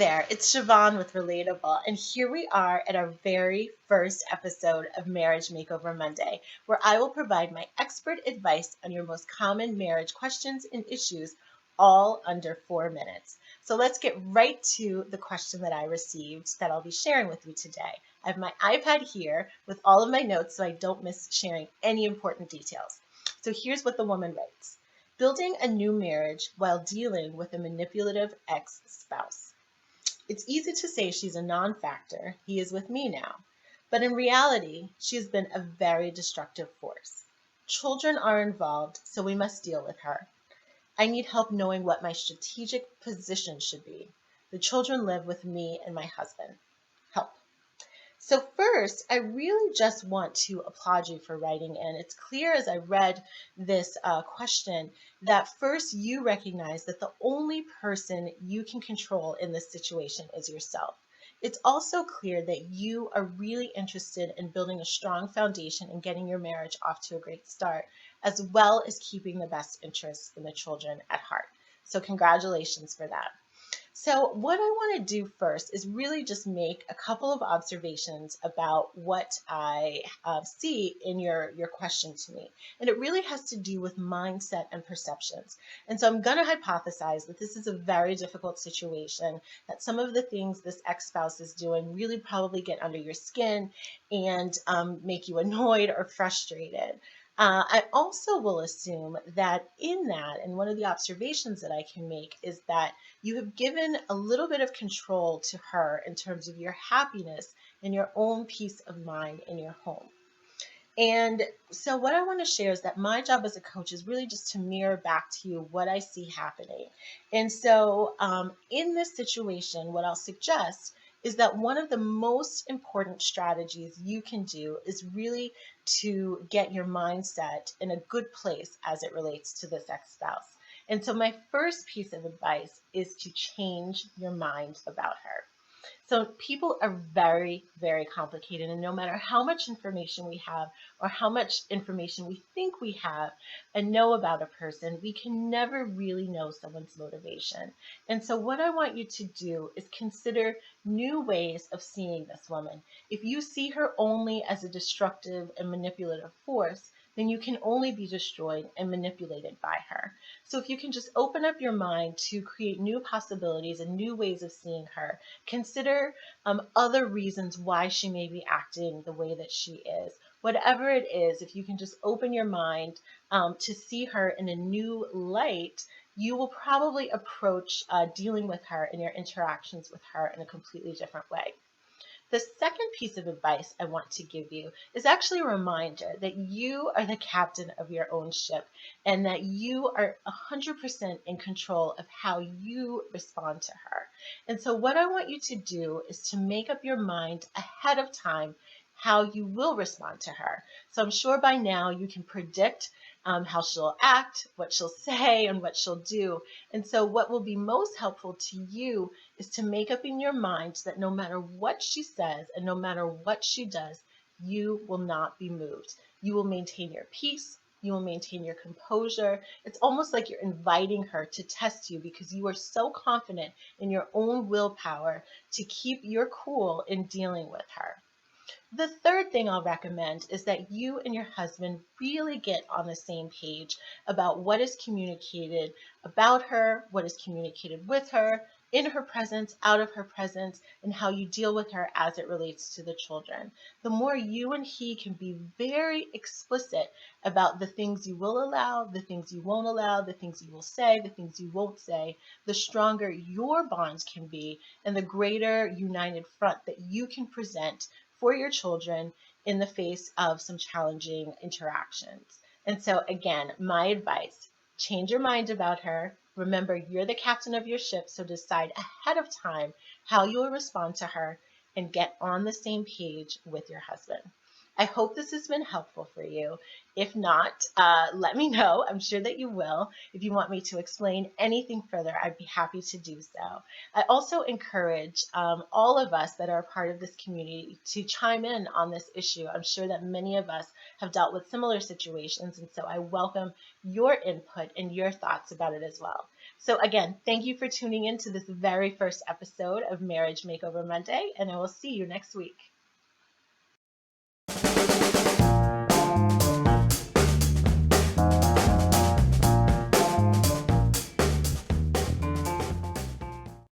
there, it's Siobhan with Relatable, and here we are at our very first episode of Marriage Makeover Monday, where I will provide my expert advice on your most common marriage questions and issues, all under 4 minutes. So let's get right to the question that I received that I'll be sharing with you today. I have my iPad here with all of my notes so I don't miss sharing any important details. So here's what the woman writes. Building a new marriage while dealing with a manipulative ex-spouse. It's easy to say she's a non-factor, he is with me now, but in reality, she has been a very destructive force. Children are involved, so we must deal with her. I need help knowing what my strategic position should be. The children live with me and my husband. Help. So first, I really just want to applaud you for writing in. It's clear as I read this question that first you recognize that the only person you can control in this situation is yourself. It's also clear that you are really interested in building a strong foundation and getting your marriage off to a great start, as well as keeping the best interests in the children at heart. So congratulations for that. So what I want to do first is really just make a couple of observations about what I see in your question to me. And it really has to do with mindset and perceptions. And so I'm going to hypothesize that this is a very difficult situation, that some of the things this ex-spouse is doing really probably get under your skin and make you annoyed or frustrated. I also will assume that in that, and one of the observations that I can make is that you have given a little bit of control to her in terms of your happiness and your own peace of mind in your home. And so what I want to share is that my job as a coach is really just to mirror back to you what I see happening. And so in this situation, what I'll suggest is that one of the most important strategies you can do is really to get your mindset in a good place as it relates to this ex-spouse. And so my first piece of advice is to change your mind about her. So people are very, very complicated, and no matter how much information we have or how much information we think we have and know about a person, we can never really know someone's motivation. And so what I want you to do is consider new ways of seeing this woman. If you see her only as a destructive and manipulative force, then you can only be destroyed and manipulated by her. So if you can just open up your mind to create new possibilities and new ways of seeing her, consider other reasons why she may be acting the way that she is. Whatever it is, if you can just open your mind to see her in a new light, you will probably approach dealing with her and your interactions with her in a completely different way. The second piece of advice I want to give you is actually a reminder that you are the captain of your own ship and that you are 100% in control of how you respond to her. And so what I want you to do is to make up your mind ahead of time how you will respond to her. So I'm sure by now you can predict how she'll act, what she'll say, and what she'll do. And so what will be most helpful to you is to make up in your mind that no matter what she says and no matter what she does, you will not be moved. You will maintain your peace. You will maintain your composure. It's almost like you're inviting her to test you because you are so confident in your own willpower to keep your cool in dealing with her. The third thing I'll recommend is that you and your husband really get on the same page about what is communicated about her, what is communicated with her, in her presence, out of her presence, and how you deal with her as it relates to the children. The more you and he can be very explicit about the things you will allow, the things you won't allow, the things you will say, the things you won't say, the stronger your bonds can be and the greater united front that you can present for your children in the face of some challenging interactions. And so again, my advice, change your mind about her. Remember, you're the captain of your ship, so decide ahead of time how you will respond to her and get on the same page with your husband. I hope this has been helpful for you. If not, let me know. I'm sure that you will. If you want me to explain anything further, I'd be happy to do so. I also encourage all of us that are a part of this community to chime in on this issue. I'm sure that many of us have dealt with similar situations, and so I welcome your input and your thoughts about it as well. So again, thank you for tuning in to this very first episode of Marriage Makeover Monday, and I will see you next week.